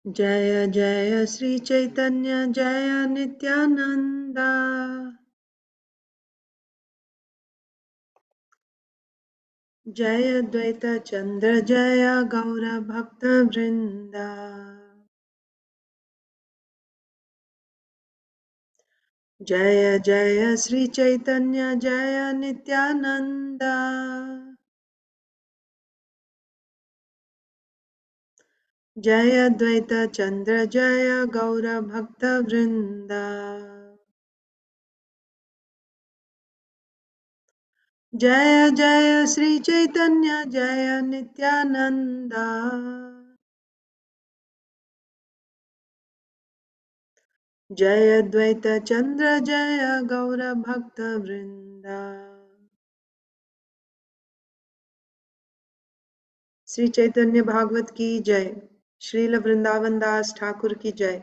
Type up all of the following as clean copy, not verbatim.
जय जय श्री चैतन्य जय नित्यानंद। जय द्वैत चंद्र जय गौर भक्त वृंद। जय जय श्री चैतन्य जय नित्यानंद। जय द्वैत चंद्र जय गौर भक्त वृंद। जय जय श्री चैतन्य जय नित्यानंद। जय द्वैत चंद्र जय गौर भक्त वृंद। श्री चैतन्य भागवत की जय। श्रील वृंदावन दास ठाकुर की जय।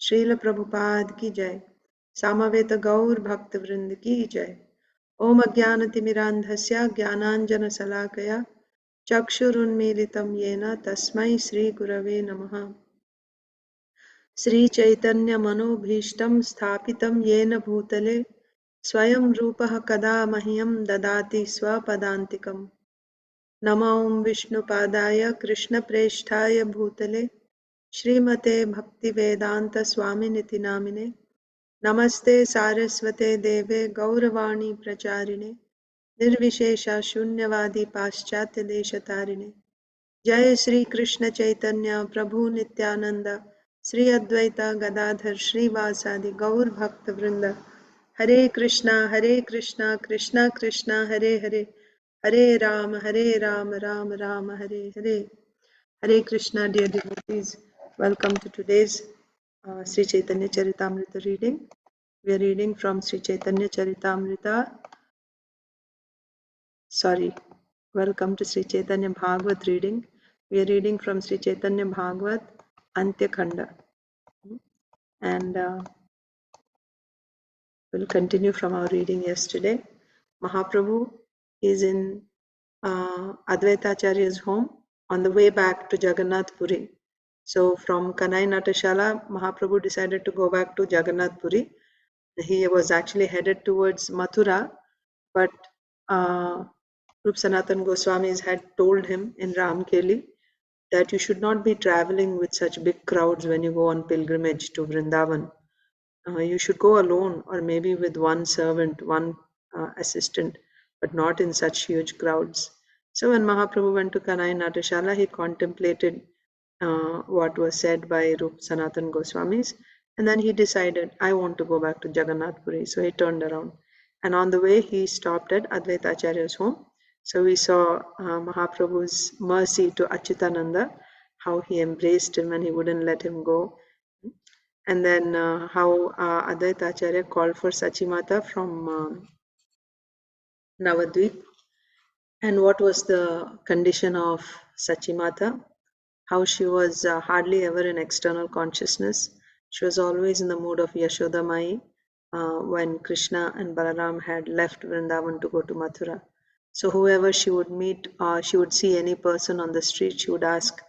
श्रील प्रभुपाद की जय। सामवेत गौर भक्त वृंद की जय। ओम अज्ञानतिमिरान्धस्य ज्ञानाञ्जनशलाकया चक्षुरुन्मीलितं येन तस्मै श्रीगुरवे नमः। श्रीचैतन्यमनोभीष्टं स्थापितं येन भूतले स्वयं रूपः कदा मह्यं ददाति स्वपदान्तिकम्। नमो विष्णुपादाय कृष्णप्रेष्ठाय भूतले श्रीमते भक्तिवेदांत स्वामिनिति नामिने। नमस्ते सारस्वते देवे गौरवाणी प्रचारिणे निर्विशेषा शून्यवादी पाश्चात्य देशतारिणे। जय श्री कृष्ण चैतन्य प्रभु नित्यानंद श्री अद्वैता गदाधर श्रीवासादि गौर भक्त वृंद। हरे Krishna Krishna Krishna Hare Hare Hare Ram Ram Ram Hare Hare. Hare Krishna, dear devotees. Welcome to today's Sri Chaitanya Charitamrita reading. We are reading from Sri Chaitanya Charitamrita. Welcome to Sri Chaitanya Bhagavat reading. We are reading from Sri Chaitanya Bhagavat Antya Khanda. And we'll continue from our reading yesterday. Mahaprabhu is in Advaita Acharya's home on the way back to Jagannath Puri. So from Kanai Natashala, Mahaprabhu decided to go back to Jagannath Puri. He was actually headed towards Mathura, but Rup Sanatan Goswamis had told him in Ramkeli that you should not be traveling with such big crowds when you go on pilgrimage to Vrindavan. You should go alone or maybe with one servant, one assistant, but not in such huge crowds. So when Mahaprabhu went to Kanai Natashala, he contemplated what was said by Rup Sanatan Goswamis, and then he decided, I want to go back to Jagannath Puri. So he turned around. And on the way, he stopped at Advaita Acharya's home. So we saw Mahaprabhu's mercy to Achyutananda, how he embraced him and he wouldn't let him go. And then how Advaita Acharya called for Sachimata from Navadvip. And what was the condition of Sachimata? How she was hardly ever in external consciousness. She was always in the mood of Yashodamai when Krishna and Balaram had left Vrindavan to go to Mathura. So whoever she would meet, she would see any person on the street, she would ask,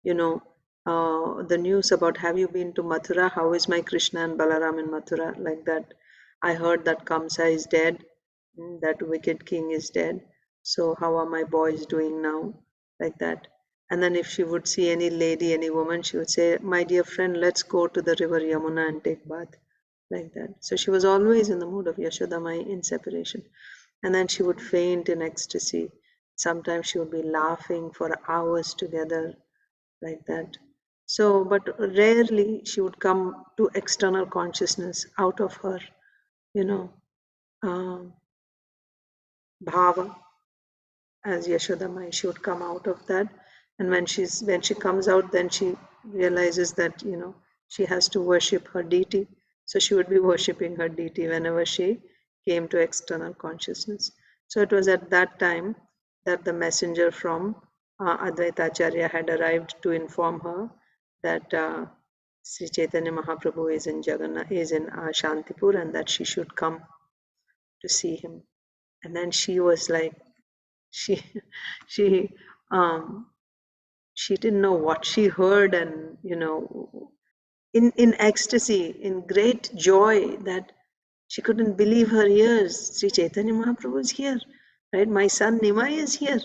the news about, have you been to Mathura? How is my Krishna and Balaram in Mathura? Like that. I heard that Kamsa is dead, that wicked king is dead. So how are my boys doing now? Like that. And then if she would see any lady, any woman, she would say, my dear friend, let's go to the river Yamuna and take bath. Like that. So she was always in the mood of Yashodamai in separation. And then she would faint in ecstasy. Sometimes she would be laughing for hours together, like that. So, but rarely she would come to external consciousness out of her, bhava, as Yashodamai. She would come out of that. And when she comes out, then she realizes that, she has to worship her deity. So she would be worshipping her deity whenever she came to external consciousness. So it was at that time that the messenger from Advaita Acharya had arrived to inform her that Sri Chaitanya Mahaprabhu is in Shantipur, and that she should come to see him. And then she was like, she she she didn't know what she heard, and in ecstasy, in great joy, that she couldn't believe her ears. Sri Chaitanya Mahaprabhu is here, right? My son Nimai is here,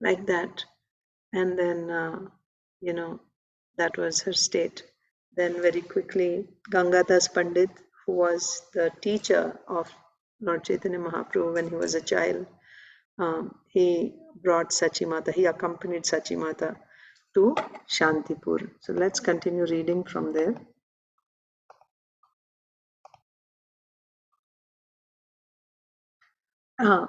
like that. And then, that was her state. Then very quickly, Gangadas Pandit, who was the teacher of Lord Chaitanya Mahaprabhu when he was a child, he brought Sachimata, he accompanied Sachimata to Shantipur. So let's continue reading from there.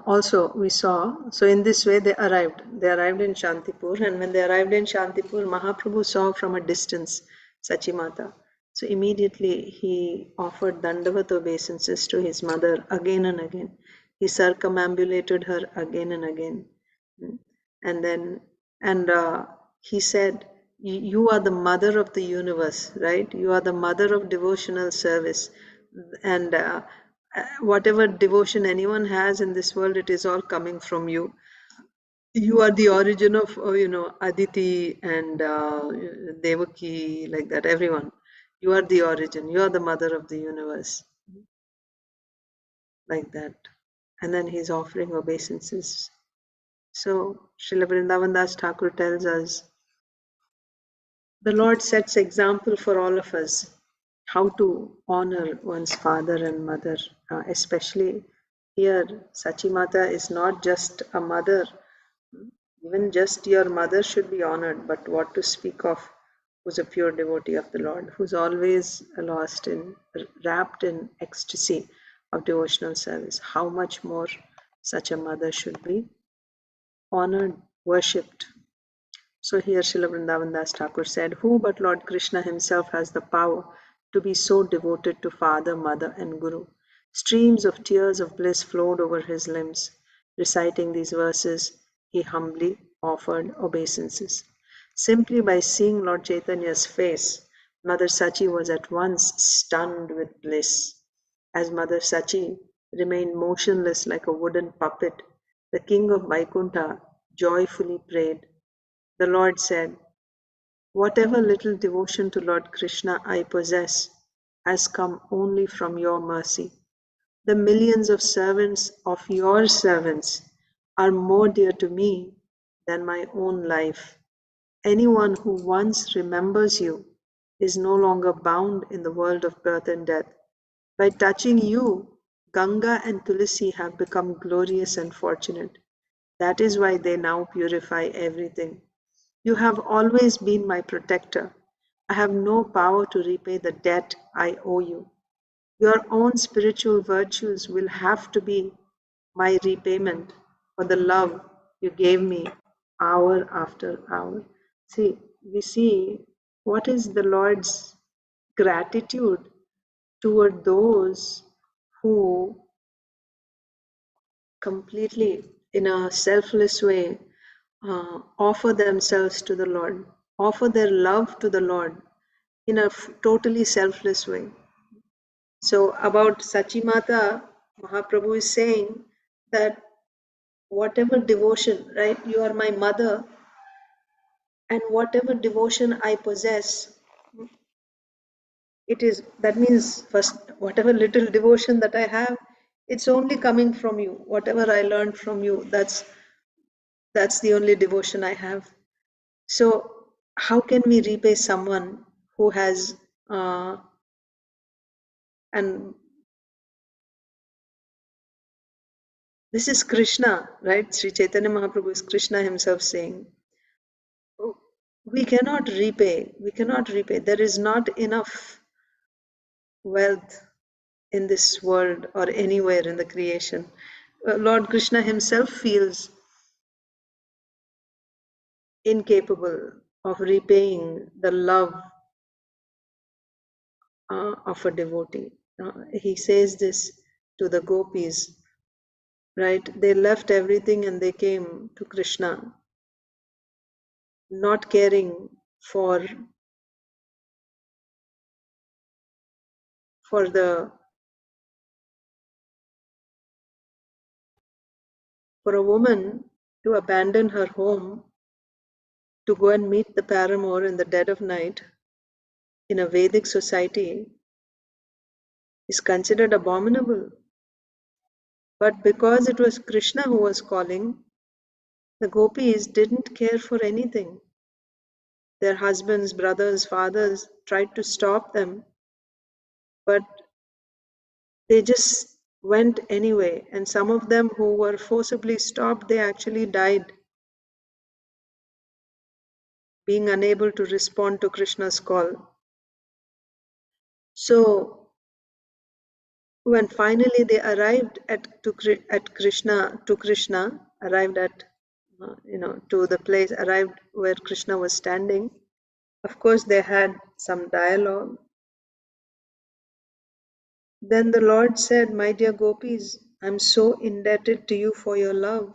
Also, we saw, so in this way they arrived. They arrived in Shantipur, and when they arrived in Shantipur, Mahaprabhu saw from a distance Sachimata. So immediately he offered Dandavat obeisances to his mother again and again. He circumambulated her again and again. Mm. And then, and he said, You are the mother of the universe, right? You are the mother of devotional service. And whatever devotion anyone has in this world, it is all coming from you. You are the origin of Aditi and Devaki, like that, everyone. You are the origin, you are the mother of the universe, like that. And then he's offering obeisances. So Srila Vrindavan Das Thakur tells us, the Lord sets example for all of us how to honor one's father and mother. Especially here, Sachimata is not just a mother. Even just your mother should be honored, but what to speak of who's a pure devotee of the Lord, who's always lost in, wrapped in ecstasy of devotional service. How much more such a mother should be honored, worshipped. So here Srila Vrindavan Das Thakur said, who but Lord Krishna himself has the power to be so devoted to father, mother and guru? Streams of tears of bliss flowed over his limbs. Reciting these verses, he humbly offered obeisances. Simply by seeing Lord Chaitanya's face, Mother Sachi was at once stunned with bliss. As Mother Sachi remained motionless like a wooden puppet, the king of Vaikuntha joyfully prayed. The Lord said, whatever little devotion to Lord Krishna I possess has come only from your mercy. The millions of servants of your servants are more dear to me than my own life. Anyone who once remembers you is no longer bound in the world of birth and death. By touching you, Ganga and Tulsi have become glorious and fortunate. That is why they now purify everything. You have always been my protector. I have no power to repay the debt I owe you. Your own spiritual virtues will have to be my repayment for the love you gave me hour after hour. See, we see what is the Lord's gratitude toward those who completely, in a selfless way, offer themselves to the Lord, offer their love to the Lord in a totally selfless way. So about Sachimata, Mahaprabhu is saying that whatever devotion, right, you are my mother, and whatever devotion I possess, it is, that means first, whatever little devotion that I have, it's only coming from you. Whatever I learned from you, that's the only devotion I have. So how can we repay someone who has and this is Krishna, right? Sri Chaitanya Mahaprabhu is Krishna himself saying, oh, we cannot repay, we cannot repay. There is not enough wealth in this world or anywhere in the creation. Lord Krishna himself feels incapable of repaying the love of a devotee. He says this to the gopis, right? They left everything and they came to Krishna, not caring for the for a woman to abandon her home to go and meet the paramour in the dead of night in a Vedic society is considered abominable. But because it was Krishna who was calling, the gopis didn't care for anything. Their husbands, brothers, fathers tried to stop them, but they just went anyway. And some of them who were forcibly stopped, they actually died, being unable to respond to Krishna's call. So when finally they arrived to Krishna, arrived at to the place, arrived where Krishna was standing. Of course, they had some dialogue. Then the Lord said, "My dear gopis, I'm so indebted to you for your love,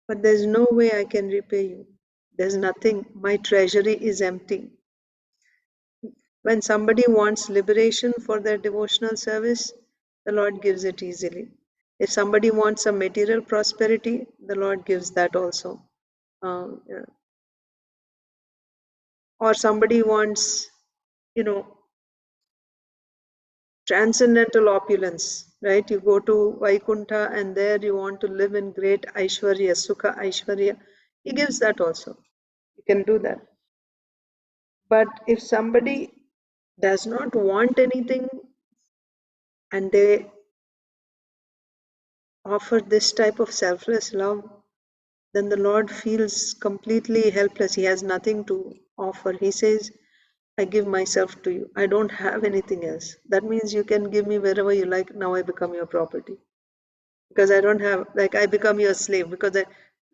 but there's no way I can repay you. There's nothing. My treasury is empty." When somebody wants liberation for their devotional service, the Lord gives it easily. If somebody wants some material prosperity, the Lord gives that also. Yeah. Or somebody wants, you know, transcendental opulence, right? You go to Vaikuntha and there you want to live in great Aishwarya, Sukha Aishwarya. He gives that also. You can do that. But if somebody does not want anything and they offer this type of selfless love, then the Lord feels completely helpless. He has nothing to offer. He says, I give myself to you. I don't have anything else. That means you can give me wherever you like. Now I become your property. Because I don't have, like, I become your slave. Because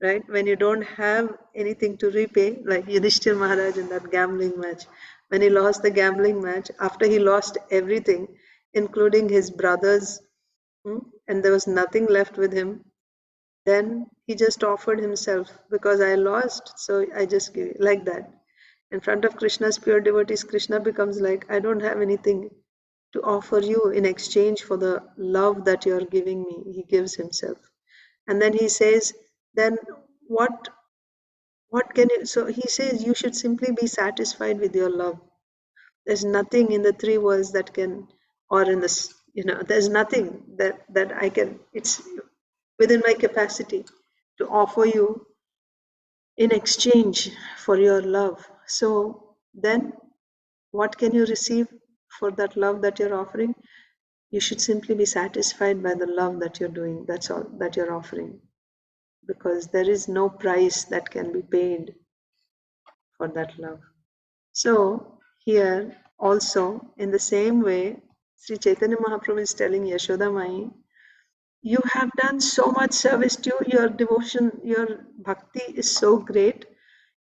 right, when you don't have anything to repay, like Yudhishthir Maharaj in that gambling match, when he lost the gambling match, after he lost everything, including his brothers, and there was nothing left with him, then he just offered himself, because I lost, so I just give it, like that. In front of Krishna's pure devotees, Krishna becomes like, I don't have anything to offer you in exchange for the love that you're giving me. He gives himself. And then he says, then what can you, so he says, you should simply be satisfied with your love. There's nothing in the three worlds that can, or in this, there's nothing that I can, it's within my capacity to offer you in exchange for your love. So then what can you receive for that love that you're offering? You should simply be satisfied by the love that you're doing. That's all that you're offering. Because there is no price that can be paid for that love. So here also, in the same way, Sri Chaitanya Mahaprabhu is telling Yashoda Mai, you have done so much service to you, your devotion, your bhakti is so great.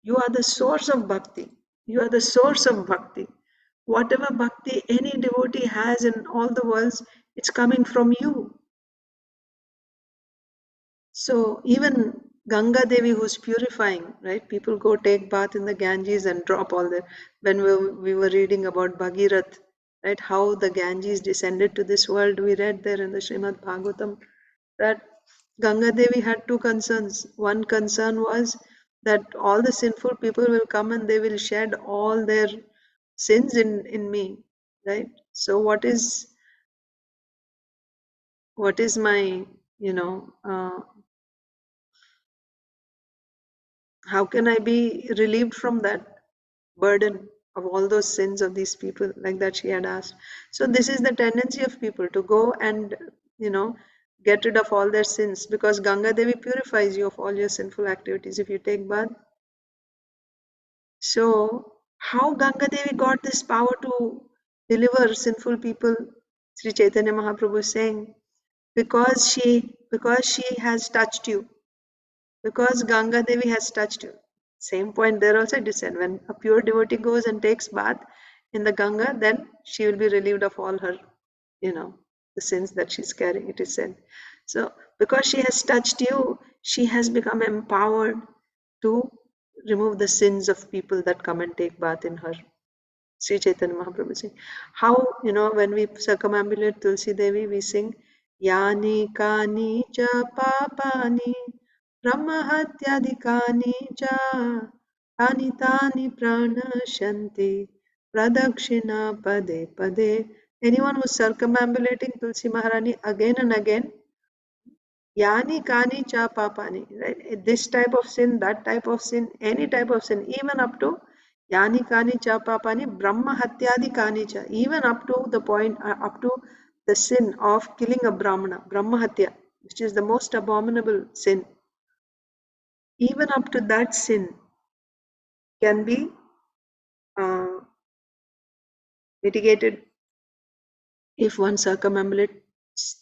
You are the source of bhakti. You are the source of bhakti. Whatever bhakti any devotee has in all the worlds, it's coming from you. So even Ganga Devi, who's purifying, right? People go take bath in the Ganges and drop all the. When we were reading about Bhagirath, right? How the Ganges descended to this world, we read there in the Srimad Bhagavatam that Ganga Devi had two concerns. One concern was that all the sinful people will come and they will shed all their sins in me, right? So what is my, how can I be relieved from that burden of all those sins of these people, like that she had asked. So this is the tendency of people to go and, get rid of all their sins, because Ganga Devi purifies you of all your sinful activities if you take bath. So how Ganga Devi got this power to deliver sinful people? Sri Chaitanya Mahaprabhu is saying, because she has touched you, because Ganga Devi has touched you. Same point there also it is said, when a pure devotee goes and takes bath in the Ganga, then she will be relieved of all her, the sins that she's carrying, it is said. So because she has touched you, she has become empowered to remove the sins of people that come and take bath in her. Sri Chaitanya Mahaprabhu saying, how, when we circumambulate Tulsi Devi, we sing, Yani Kani Cha Papani Brahmahatyadikani Cha Tani tani pranashanti pradakshina pade pade. Anyone who's circumambulating Tulsi Maharani again and again, yani kani cha papani, right? This type of sin, that type of sin, any type of sin, even up to yani kani cha papani, brahma hatyadi kani cha, even up to the point, up to the sin of killing a brahmana, brahma hatya, which is the most abominable sin. Even up to that sin can be uh, mitigated if one circumambulates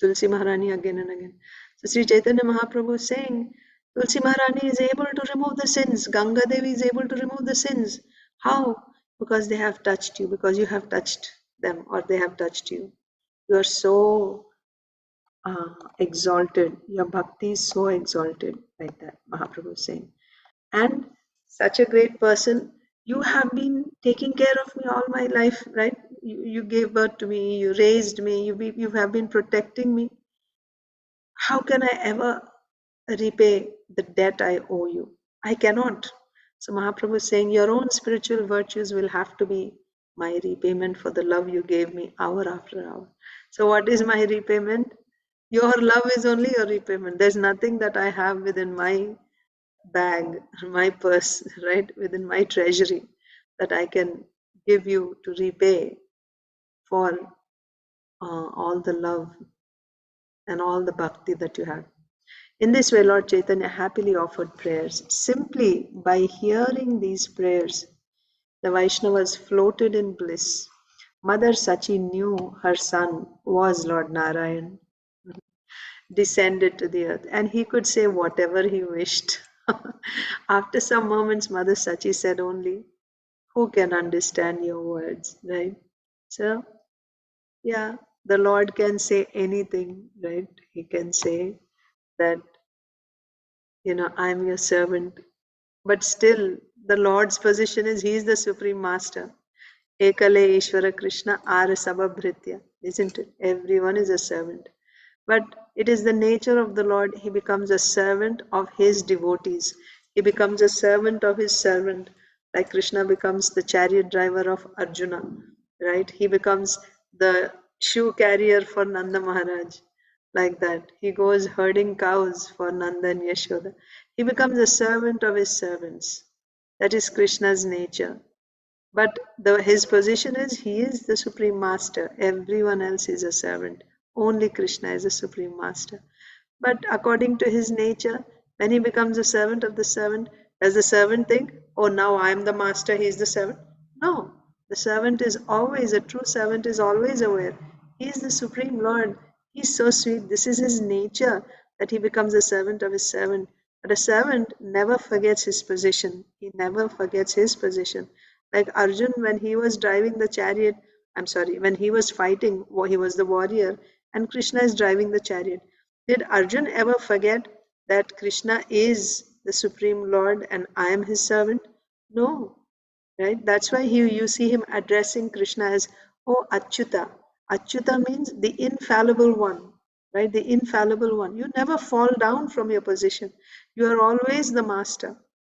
Tulsi Maharani again and again. So Sri Chaitanya Mahaprabhu is saying, Tulsi Maharani is able to remove the sins. Ganga Devi is able to remove the sins. How? Because they have touched you, because you have touched them or they have touched you. You are so exalted. Your bhakti is so exalted, like that, Mahaprabhu is saying. And such a great person, you have been taking care of me all my life, right? You gave birth to me, you raised me, you have been protecting me. How can I ever repay the debt I owe you? I cannot. So Mahaprabhu is saying, your own spiritual virtues will have to be my repayment for the love you gave me hour after hour. So what is my repayment? Your love is only your repayment. There's nothing that I have within my bag, my purse, right, within my treasury that I can give you to repay for all the love and all the bhakti that you have. In this way, Lord Chaitanya happily offered prayers. Simply by hearing these prayers, the Vaishnavas floated in bliss. Mother Sachi knew her son was Lord Narayan, descended to the earth, and he could say whatever he wished. After some moments, Mother Sachi said only, who can understand your words, right? So, yeah, the Lord can say anything, right? He can say that, I'm your servant. But still, the Lord's position is He is the Supreme Master. Ekale Ishvara Krishna Ara Sabhabhritya, isn't it? Everyone is a servant. But it is the nature of the Lord, He becomes a servant of His devotees. He becomes a servant of His servant, like Krishna becomes the chariot driver of Arjuna, right? He becomes the shoe carrier for Nanda Maharaj, like that. He goes herding cows for Nanda and Yashoda. He becomes a servant of his servants. That is Krishna's nature. But his position is he is the supreme master. Everyone else is a servant. Only Krishna is the supreme master. But according to his nature, when he becomes a servant of the servant, does the servant think, oh, now I am the master, he is the servant? No. The servant is always, a true servant is always aware. He is the supreme Lord. He is so sweet. This is his nature that he becomes a servant of his servant. But a servant never forgets his position. He never forgets his position. Like Arjun, when he was driving the chariot, when he was fighting, he was the warrior, and Krishna is driving the chariot. Did Arjun ever forget that Krishna is the Supreme Lord and I am his servant? No, right? That's why you see him addressing Krishna as, oh Achyuta. Achyuta means the infallible one, right? The infallible one. You never fall down from your position. You are always the master,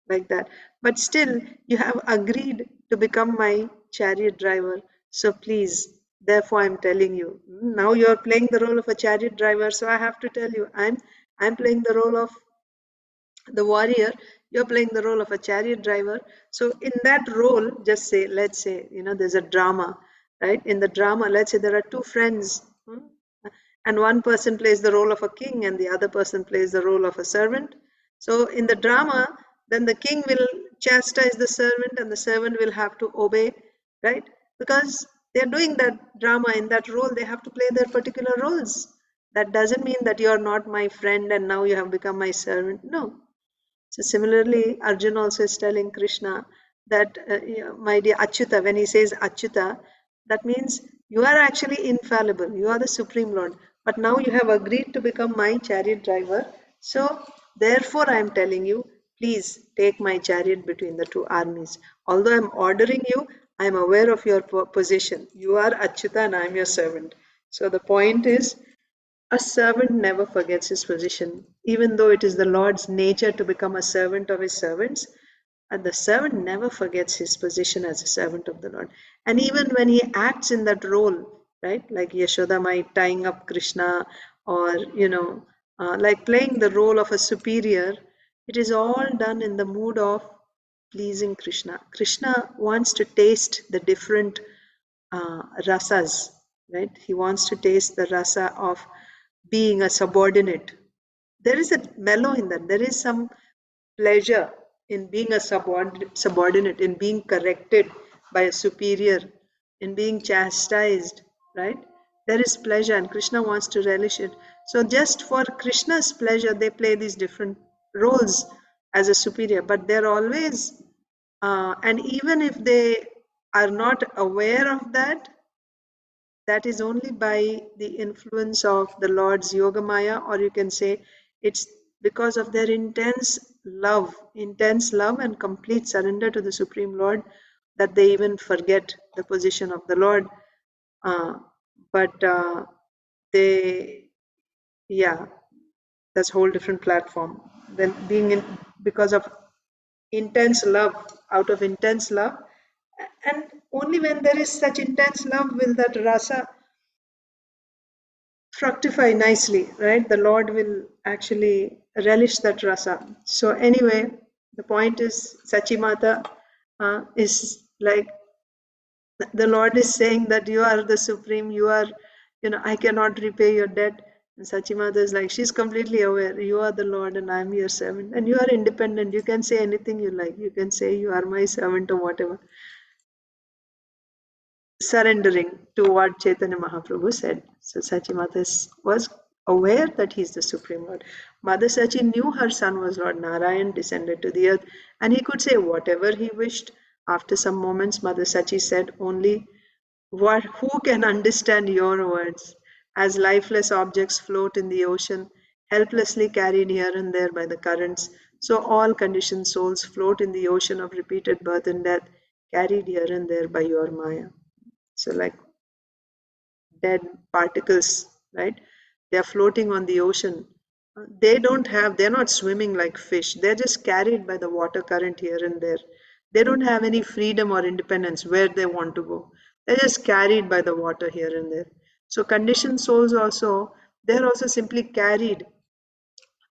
like that. But still, you have agreed to become my chariot driver. So please, therefore, I'm telling you. Now you are playing the role of a chariot driver. So I have to tell you, I'm playing the role of the warrior, you're playing the role of a chariot driver. So in that role, just say, let's say, there's a drama, right? In the drama, let's say there are two friends, and one person plays the role of a king and the other person plays the role of a servant. So in the drama, then the king will chastise the servant and the servant will have to obey, right? Because they're doing that drama in that role, they have to play their particular roles. That doesn't mean that you're not my friend and now you have become my servant. No, so similarly, Arjuna also is telling Krishna that, my dear Achyuta, when he says Achyuta, that means you are actually infallible. You are the Supreme Lord. But now you have agreed to become my chariot driver. So therefore I am telling you, please take my chariot between the two armies. Although I am ordering you, I am aware of your position. You are Achyuta and I am your servant. So the point is, a servant never forgets his position, even though it is the Lord's nature to become a servant of his servants. And the servant never forgets his position as a servant of the Lord. And even when he acts in that role, right, like Yashoda might tying up Krishna, or, like playing the role of a superior, it is all done in the mood of pleasing Krishna. Krishna wants to taste the different rasas, right? He wants to taste the rasa of being a subordinate. There is a mellow in that. There is some pleasure in being a subordinate, in being corrected by a superior, in being chastised, right? There is pleasure, and Krishna wants to relish it. So, just for Krishna's pleasure, they play these different roles as a superior, but they're always, and even if they are not aware of that, that is only by the influence of the Lord's Yogamaya, or you can say it's because of their intense love and complete surrender to the Supreme Lord, that they even forget the position of the Lord. But they, yeah, that's a whole different platform. Then being in, because of intense love, out of intense love, and only when there is such intense love will that rasa fructify nicely, right? The Lord will actually relish that rasa. So anyway, the point is Sachimata is like the Lord is saying that you are the supreme, you are, I cannot repay your debt. And Sachimata is like, she's completely aware, you are the Lord and I'm your servant. And you are independent. You can say anything you like. You can say you are my servant or whatever. Surrendering to what Chaitanya Mahaprabhu said. So Sachimata was aware that he is the Supreme Lord. Mother Sachi knew her son was Lord Narayan descended to the earth, and he could say whatever he wished. After some moments, Mother Sachi said only, who can understand your words? As lifeless objects float in the ocean, helplessly carried here and there by the currents, so all conditioned souls float in the ocean of repeated birth and death, carried here and there by your Maya. So like dead particles, right? They are floating on the ocean. They're not swimming like fish. They're just carried by the water current here and there. They don't have any freedom or independence where they want to go. They're just carried by the water here and there. So conditioned souls also, they're also simply carried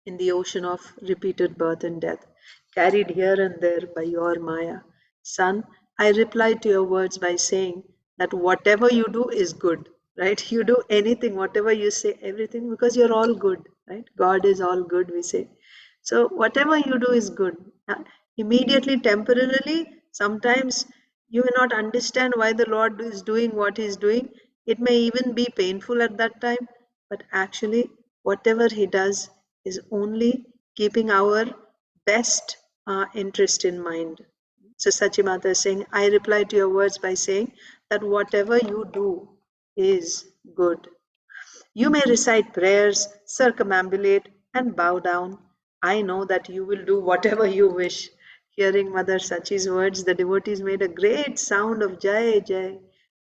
in the ocean of repeated birth and death, carried here and there by your Maya. Son, I reply to your words by saying that whatever you do is good, right? You do anything, whatever you say, everything, because you're all good, right? God is all good, we say. So whatever you do is good. Immediately, temporarily, sometimes you may not understand why the Lord is doing what He's doing. It may even be painful at that time, but actually, whatever He does is only keeping our best interest in mind. So Sachimata is saying, I reply to your words by saying that whatever you do is good. You may recite prayers, circumambulate, and bow down. I know that you will do whatever you wish. Hearing Mother Sachi's words, the devotees made a great sound of Jai Jai.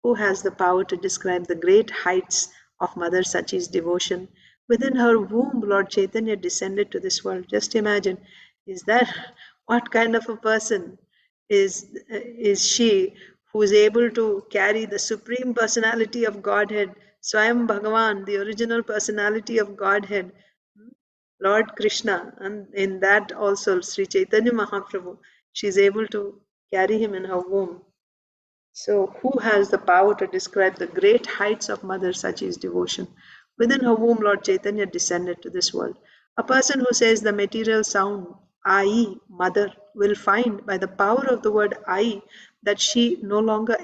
Who has the power to describe the great heights of Mother Sachi's devotion? Within her womb, Lord Chaitanya descended to this world. Just imagine, is that what kind of a person is she who is able to carry the supreme personality of Godhead, Swayam Bhagavan, the original personality of Godhead, Lord Krishna, and in that also Sri Chaitanya Mahaprabhu, she is able to carry him in her womb. So, who has the power to describe the great heights of Mother Sachi's devotion? Within her womb, Lord Chaitanya descended to this world. A person who says the material sound, I, Mother, will find by the power of the word I that she or he no longer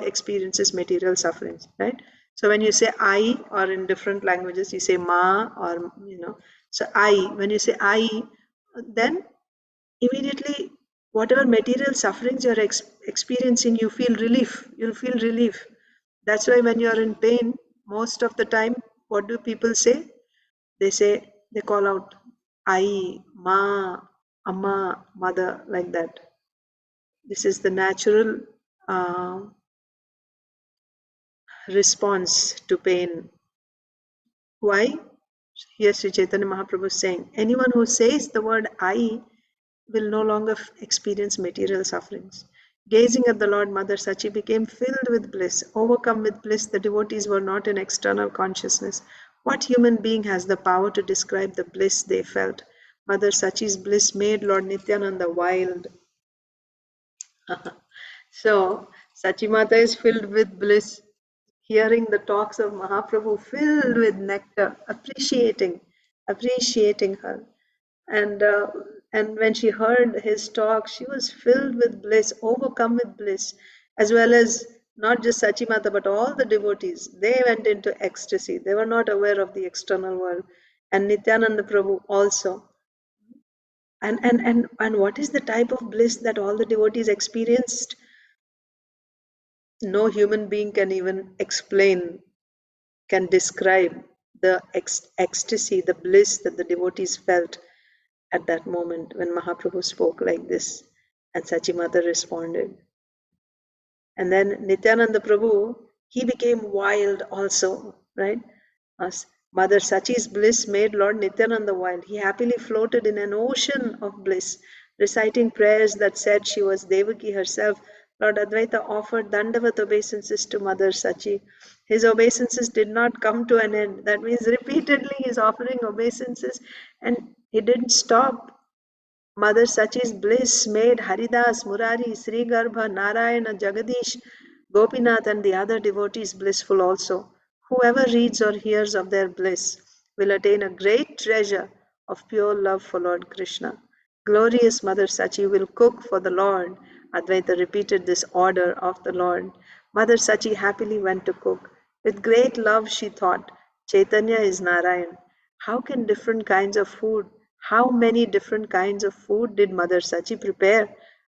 experiences material sufferings, right? So, when you say I, or in different languages, you say Ma, or, so I, when you say I, then immediately whatever material sufferings you're experiencing, you'll feel relief. That's why when you're in pain, most of the time, what do people say? They call out I, Ma, Amma, Mother, like that. This is the natural uh, response to pain. Why? Here Sri Chaitanya Mahaprabhu is saying, anyone who says the word I will no longer experience material sufferings. Gazing at the Lord, Mother Sachi became filled with bliss. Overcome with bliss, the devotees were not in external consciousness. What human being has the power to describe the bliss they felt? Mother Sachi's bliss made Lord Nityananda wild. So, Sachimata is filled with bliss, hearing the talks of Mahaprabhu, filled with nectar, appreciating her. And and when she heard his talk, she was filled with bliss, overcome with bliss, as well as not just Sachimata, but all the devotees. They went into ecstasy. They were not aware of the external world. And Nityananda Prabhu also. And what is the type of bliss that all the devotees experienced? No human being can even explain, can describe the ecstasy, the bliss that the devotees felt at that moment when Mahaprabhu spoke like this. And Sachimata responded. And then Nityananda Prabhu, he became wild also, right? As Mother Sachi's bliss made Lord Nityananda wild. He happily floated in an ocean of bliss, reciting prayers that said she was Devaki herself. Lord Advaita offered Dandavat obeisances to Mother Sachi. His obeisances did not come to an end. That means repeatedly he's offering obeisances and he didn't stop. Mother Sachi's bliss made Haridas, Murari, Sri Garbha, Narayana, Jagadish, Gopinath, and the other devotees blissful also. Whoever reads or hears of their bliss will attain a great treasure of pure love for Lord Krishna. Glorious Mother Sachi will cook for the Lord. Advaita repeated this order of the Lord. Mother Sachi happily went to cook. With great love she thought, Chaitanya is Narayan. How can different kinds of food, how many different kinds of food did Mother Sachi prepare?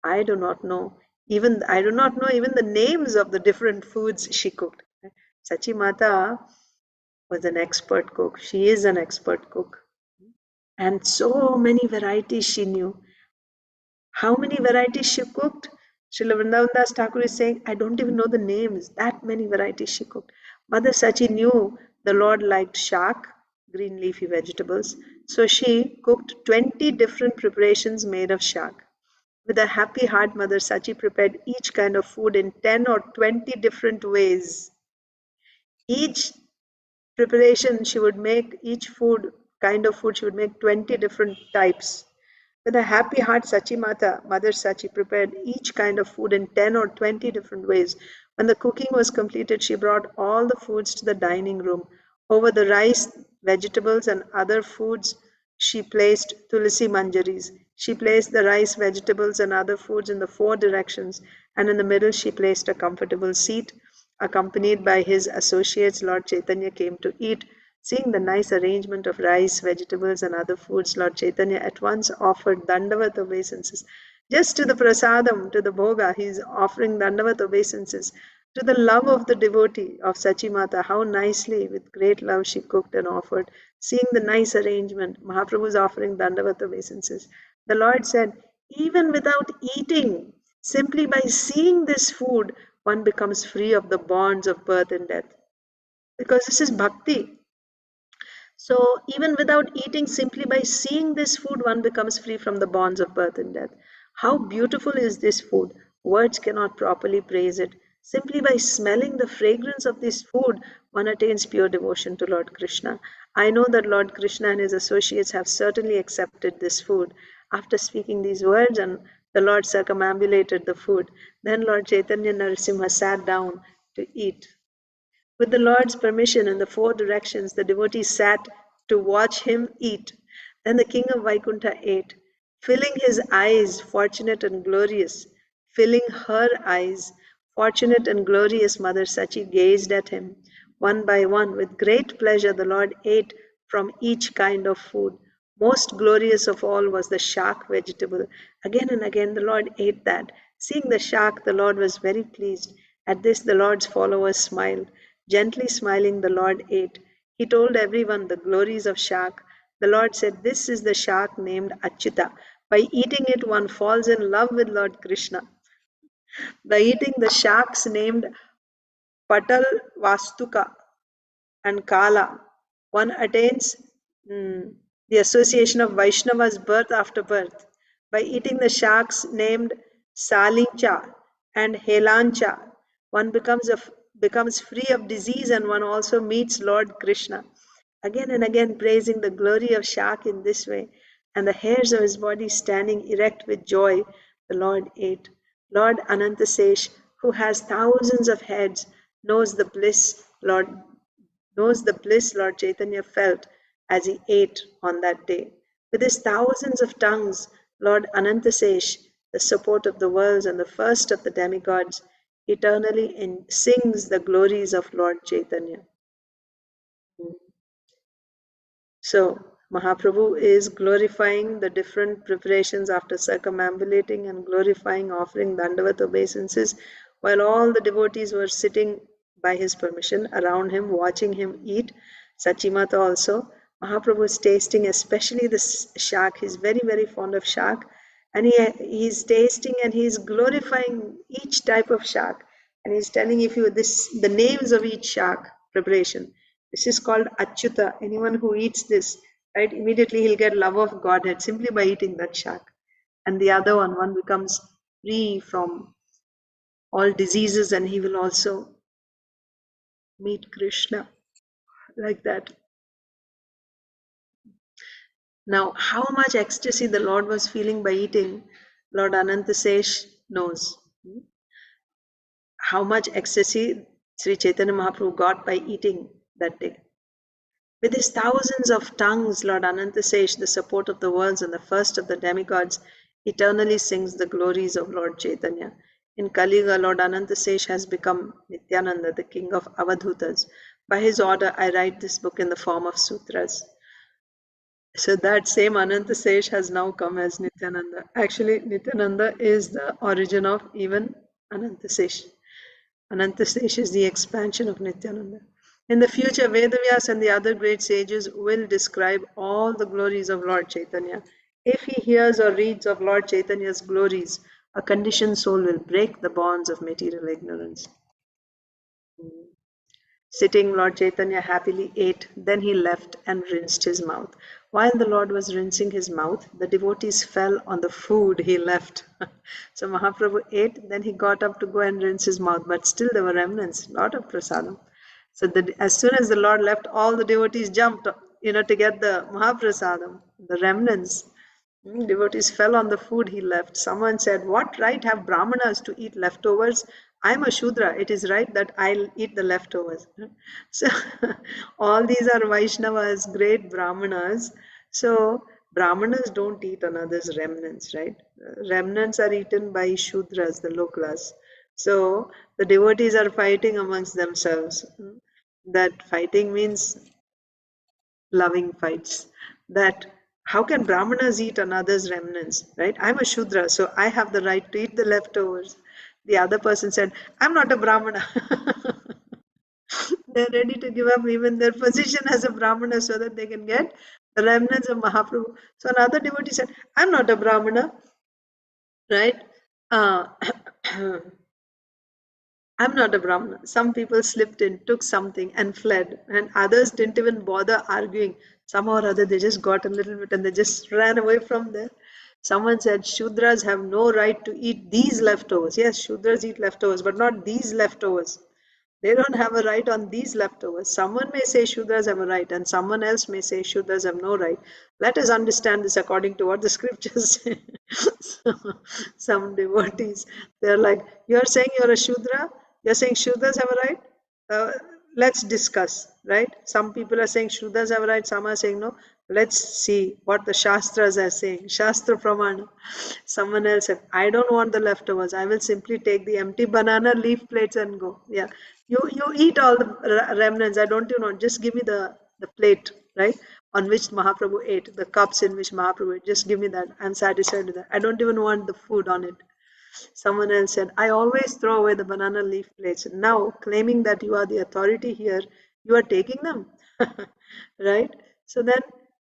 I do not know. Even I do not know even the names of the different foods she cooked. Sachi Mata was an expert cook. She is an expert cook. And so many varieties she knew. How many varieties she cooked? Srila Vrindavan Das Thakur is saying, I don't even know the names. That many varieties she cooked. Mother Sachi knew the Lord liked shak, green leafy vegetables. So she cooked 20 different preparations made of shak. With a happy heart, Mother Sachi prepared each kind of food in 10 or 20 different ways. Each preparation she would make, each food, kind of food, she would make 20 different types. With a happy heart, Sachimata, Mother Sachi, prepared each kind of food in 10 or 20 different ways. When the cooking was completed, she brought all the foods to the dining room. Over the rice, vegetables, and other foods, she placed tulsi manjaris. She placed the rice, vegetables, and other foods in the four directions, and in the middle, she placed a comfortable seat. Accompanied by his associates, Lord Chaitanya came to eat. Seeing the nice arrangement of rice, vegetables, and other foods, Lord Chaitanya at once offered Dandavat obeisances. Just to the prasadam, to the bhoga, he is offering Dandavat obeisances. To the love of the devotee of Sachimata, how nicely, with great love, she cooked and offered. Seeing the nice arrangement, Mahaprabhu is offering Dandavat obeisances. The Lord said, even without eating, simply by seeing this food, one becomes free of the bonds of birth and death. Because this is bhakti. So, even without eating, simply by seeing this food, one becomes free from the bonds of birth and death. How beautiful is this food! Words cannot properly praise it. Simply by smelling the fragrance of this food, one attains pure devotion to Lord Krishna. I know that Lord Krishna and his associates have certainly accepted this food. After speaking these words, and the Lord circumambulated the food, then Lord Chaitanya Narasimha sat down to eat. With the Lord's permission in the four directions, the devotee sat to watch him eat. Then the king of Vaikuntha ate, filling his eyes, fortunate and glorious, filling her eyes, fortunate and glorious Mother Sachi gazed at him. One by one, with great pleasure, the Lord ate from each kind of food. Most glorious of all was the shak vegetable. Again and again the Lord ate that. Seeing the shak, the Lord was very pleased. At this, the Lord's followers smiled. Gently smiling, the Lord ate. He told everyone the glories of shak. The Lord said, this is the shak named Achyuta. By eating it, one falls in love with Lord Krishna. By eating the shaks named Patal Vastuka and Kala, one attains the association of Vaishnava's birth after birth. By eating the sharks named Salincha and Helancha, one becomes free of disease, and one also meets Lord Krishna. Again and again praising the glory of shark in this way, and the hairs of his body standing erect with joy, the Lord ate. Lord Anantasesh, who has thousands of heads, Lord knows the bliss Lord Chaitanya felt as he ate on that day. With his thousands of tongues, Lord Anantasesh, the support of the worlds and the first of the demigods, eternally sings the glories of Lord Chaitanya. So, Mahaprabhu is glorifying the different preparations after circumambulating and glorifying, offering Dandavat obeisances, while all the devotees were sitting by his permission around him, watching him eat. Sachimata also. Mahaprabhu is tasting especially the shark. He's very, very fond of shark. And he's tasting and he's glorifying each type of shark. And he's telling if you the names of each shark preparation. This is called Achyuta. Anyone who eats this, right, immediately he'll get love of Godhead simply by eating that shark. And the other one becomes free from all diseases and he will also meet Krishna like that. Now, how much ecstasy the Lord was feeling by eating, Lord Anantasesh knows. How much ecstasy Sri Chaitanya Mahaprabhu got by eating that day. With his thousands of tongues, Lord Anantasesh, the support of the worlds and the first of the demigods, eternally sings the glories of Lord Chaitanya. In Kali Yuga, Lord Anantasesh has become Nityananda, the king of Avadhutas. By his order, I write this book in the form of sutras. So that same Anantasesh has now come as Nityananda. Actually, Nityananda is the origin of even Anantasesh. Anantasesh is the expansion of Nityananda. In the future, Vedavyas and the other great sages will describe all the glories of Lord Chaitanya. If he hears or reads of Lord Chaitanya's glories, a conditioned soul will break the bonds of material ignorance. Sitting, Lord Chaitanya happily ate, then he left and rinsed his mouth. While the Lord was rinsing his mouth, the devotees fell on the food he left. So Mahaprabhu ate, then he got up to go and rinse his mouth, but still there were remnants, lot of prasadam. So as soon as the Lord left, all the devotees jumped, to get the Mahaprasadam, the remnants. Devotees fell on the food he left. Someone said, what right have Brahmanas to eat leftovers? I'm a Shudra. It is right that I'll eat the leftovers. So all these are Vaishnavas, great Brahmanas. So Brahmanas don't eat another's remnants, right? Remnants are eaten by Shudras, the low class. So the devotees are fighting amongst themselves. That fighting means loving fights. That how can Brahmanas eat another's remnants, right? I'm a Shudra, so I have the right to eat the leftovers. The other person said, I'm not a Brahmana. They're ready to give up even their position as a Brahmana so that they can get the remnants of Mahaprabhu. So another devotee said, I'm not a Brahmana, right? Uh, I'm not a Brahmana. Some people slipped in, took something and fled, and others didn't even bother arguing. Somehow or other, they just got a little bit and they just ran away from there. Someone said, Shudras have no right to eat these leftovers. Yes, Shudras eat leftovers, but not these leftovers. They don't have a right on these leftovers. Someone may say Shudras have a right, and someone else may say Shudras have no right. Let us understand this according to what the scriptures say. So, some devotees, they're like, you're saying you're a Shudra? You're saying Shudras have a right? Let's discuss, right? Some people are saying Shudras have a right, some are saying no. Let's see what the Shastras are saying. Shastra Pramana. Someone else said, I don't want the leftovers. I will simply take the empty banana leaf plates and go. Yeah. You eat all the remnants. I don't, just give me the plate, right? On which Mahaprabhu ate, the cups in which Mahaprabhu ate. Just give me that. I'm satisfied with that. I don't even want the food on it. Someone else said, I always throw away the banana leaf plates. Now, claiming that you are the authority here, you are taking them. Right? So then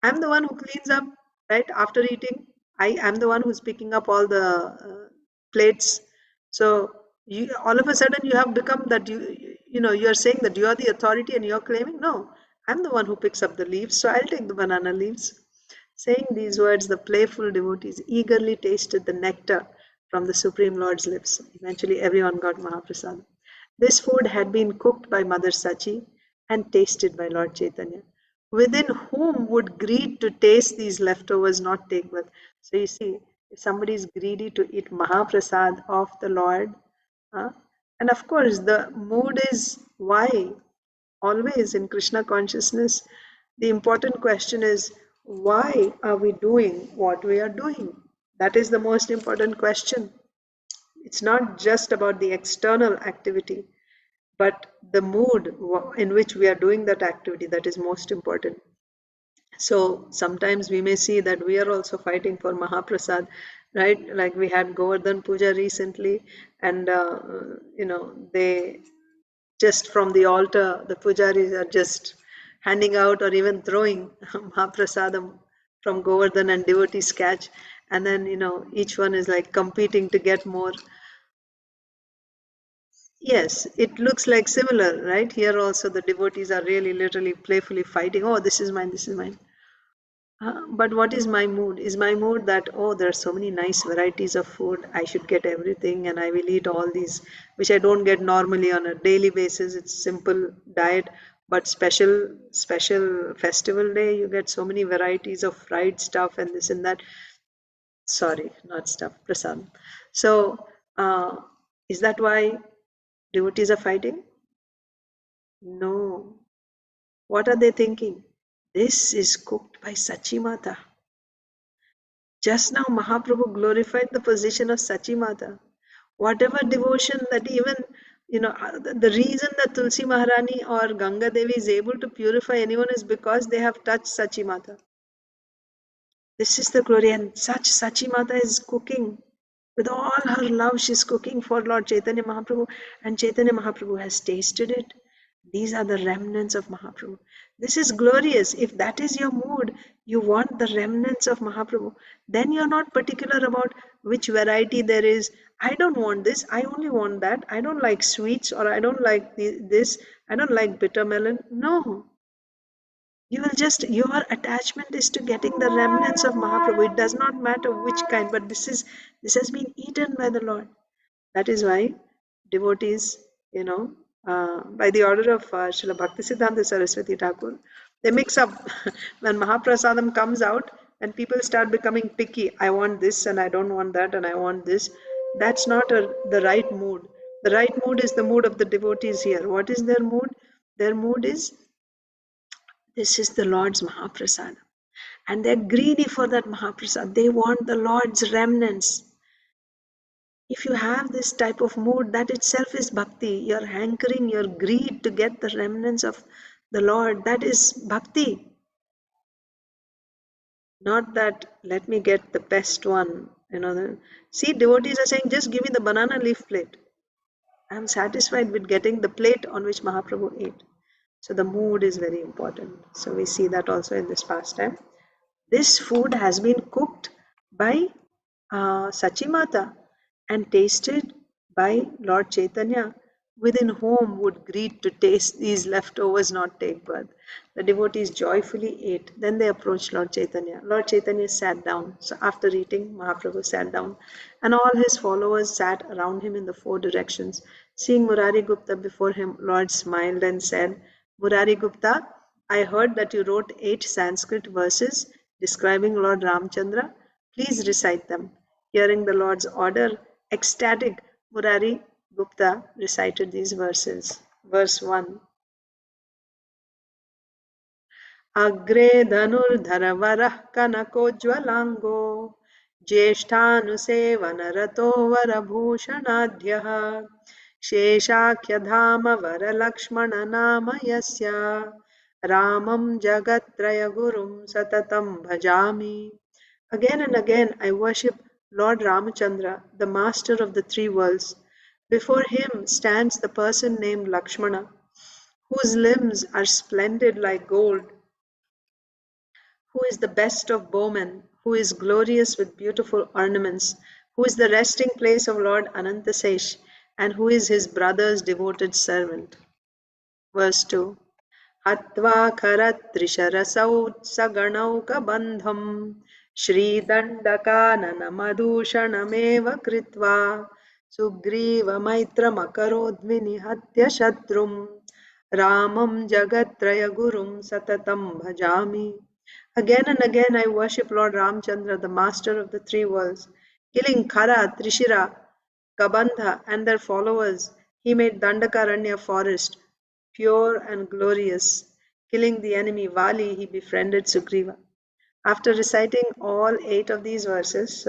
I'm the one who cleans up, right? After eating, I am the one who's picking up all the plates. So all of a sudden you have become that you're saying that you are the authority and you're claiming, no, I'm the one who picks up the leaves. So I'll take the banana leaves. Saying these words, the playful devotees eagerly tasted the nectar from the Supreme Lord's lips. Eventually, everyone got Mahaprasad. This food had been cooked by Mother Sachi and tasted by Lord Chaitanya. Within whom would greed to taste these leftovers not take birth? So you see, if somebody is greedy to eat Mahaprasad of the Lord, and of course the mood is why. Always in Krishna consciousness, the important question is why are we doing what we are doing? That is the most important question. It's not just about the external activity, but the mood in which we are doing that activity that is most important. So sometimes we may see that we are also fighting for Mahaprasad, right? Like we had Govardhan Puja recently, and they just from the altar, the pujaris are just handing out or even throwing Mahaprasadam from Govardhan, and devotees catch. And then, each one is like competing to get more. Yes, it looks like similar, right? Here also the devotees are really literally playfully fighting. Oh, this is mine, this is mine. But what is my mood? Is my mood that, oh, there are so many nice varieties of food, I should get everything and I will eat all these, which I don't get normally on a daily basis. It's simple diet, but special festival day, you get so many varieties of fried stuff and this and that. Sorry, not stuff, prasad. So, is that why devotees are fighting? No. What are they thinking? This is cooked by Sachi Mata. Just now Mahaprabhu glorified the position of Sachi Mata. Whatever devotion that even, the reason that Tulsi Maharani or Ganga Devi is able to purify anyone is because they have touched Sachi Mata. This is the glory, and such Sachi Mata is cooking. With all her love, she's cooking for Lord Chaitanya Mahaprabhu, and Chaitanya Mahaprabhu has tasted it. These are the remnants of Mahaprabhu. This is glorious. If that is your mood, you want the remnants of Mahaprabhu, then you're not particular about which variety there is. I don't want this, I only want that. I don't like sweets, or I don't like this, I don't like bitter melon. No. You will just, your attachment is to getting the remnants of Mahaprabhu. It does not matter which kind, but this has been eaten by the Lord. That is why devotees, by the order of Srila Bhaktisiddhanta Saraswati Thakur, they mix up. When Mahaprasadam comes out and people start becoming picky, I want this and I don't want that and I want this. That's not the right mood. The right mood is the mood of the devotees here. What is their mood? Their mood is, this is the Lord's Mahaprasad. And they're greedy for that Mahaprasad. They want the Lord's remnants. If you have this type of mood, that itself is bhakti. You're hankering, your greed to get the remnants of the Lord. That is bhakti. Not that, let me get the best one. See, devotees are saying, just give me the banana leaf plate. I'm satisfied with getting the plate on which Mahaprabhu ate. So the mood is very important. So we see that also in this pastime. This food has been cooked by Sachi Mata and tasted by Lord Chaitanya, within whom would greed to taste these leftovers not take birth. The devotees joyfully ate. Then they approached Lord Chaitanya. Lord Chaitanya sat down. So after eating, Mahaprabhu sat down, and all his followers sat around him in the four directions. Seeing Murari Gupta before him, Lord smiled and said, Murari Gupta, I heard that you wrote 8 Sanskrit verses describing Lord Ramchandra. Please recite them. Hearing the Lord's order, ecstatic, Murari Gupta recited these verses. Verse 1. Agre dhanurdharavaraः kanakojvalango ज्येष्ठानुसेवनरतो वरभूषणाढ्यः शेषाख्यधाम वरलक्ष्मणनाम यस्य रामं जगत्त्रयगुरुं सततं भजामि. Again and again I worship Lord Ramachandra, the master of the 3 worlds. Before him stands the person named Lakshmana, whose limbs are splendid like gold, who is the best of bowmen, who is glorious with beautiful ornaments, who is the resting place of Lord Anantasesh, and who is his brother's devoted servant. Verse 2. हत्वा खरत्रिशरसौ सगणौकबन्धं श्रीदण्डकाननमदूषणमेव कृत्वा सुग्रीवमैत्रमकरोद्विनिहत्य शत्रुं रामं जगत्त्रयगुरुं सततं भजामि. Again and again I worship Lord Ramchandra, the master of the three worlds. Killing Khara, Trishira, Kabandha and their followers, he made Dandakaranya forest pure and glorious. Killing the enemy Vali, he befriended Sugriva. After reciting all 8 of these verses,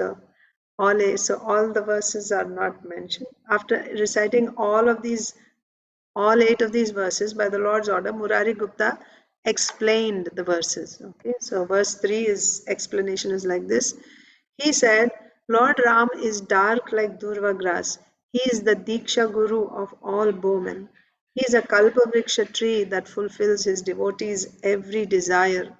all the verses are not mentioned. After reciting all 8 of these verses by the Lord's order, Murari Gupta explained the verses. Okay, so verse 3 is explanation is like this. He said, Lord Ram is dark like Durva grass. He is the Diksha Guru of all bowmen. He is a Kalpavriksha tree that fulfills his devotees' every desire.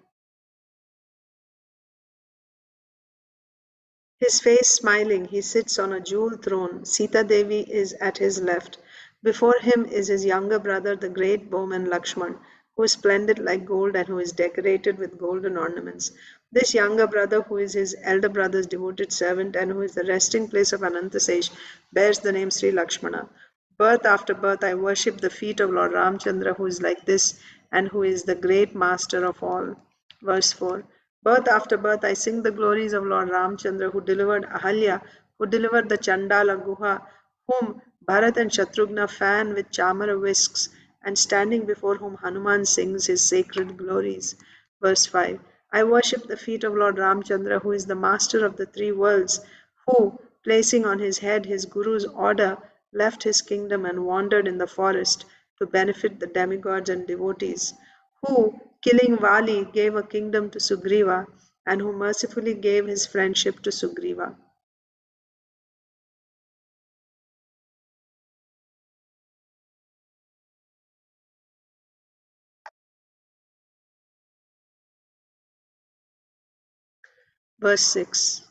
His face smiling, he sits on a jewel throne. Sita Devi is at his left. Before him is his younger brother, the great bowman Lakshman, who is splendid like gold and who is decorated with golden ornaments. This younger brother, who is his elder brother's devoted servant and who is the resting place of Anantasesh, bears the name Sri Lakshmana. Birth after birth, I worship the feet of Lord Ramchandra, who is like this and who is the great master of all. Verse 4. Birth after birth, I sing the glories of Lord Ramchandra, who delivered Ahalya, who delivered the Chandala Guha, whom Bharat and Shatrughna fan with chamara whisks, and standing before whom Hanuman sings his sacred glories. Verse 5. I worship the feet of Lord Ramchandra, who is the master of the three worlds, who, placing on his head his Guru's order, left his kingdom and wandered in the forest to benefit the demigods and devotees, who, killing Vali, gave a kingdom to Sugriva, and who mercifully gave his friendship to Sugriva. Verse 6.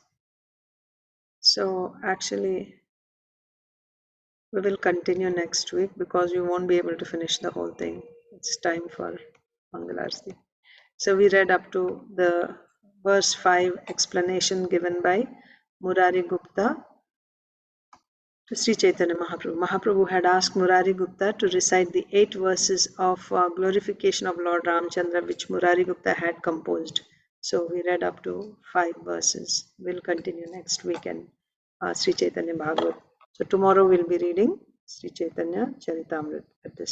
So actually, we will continue next week because we won't be able to finish the whole thing. It's time for Mangalarti. So we read up to the verse 5 explanation given by Murari Gupta to Sri Chaitanya Mahaprabhu. Mahaprabhu had asked Murari Gupta to recite the 8 verses of glorification of Lord Ramchandra, which Murari Gupta had composed. So we read up to 5 verses. We'll continue next week and Sri Chaitanya Bhagavatam. So tomorrow we'll be reading Sri Chaitanya Charitamrita at this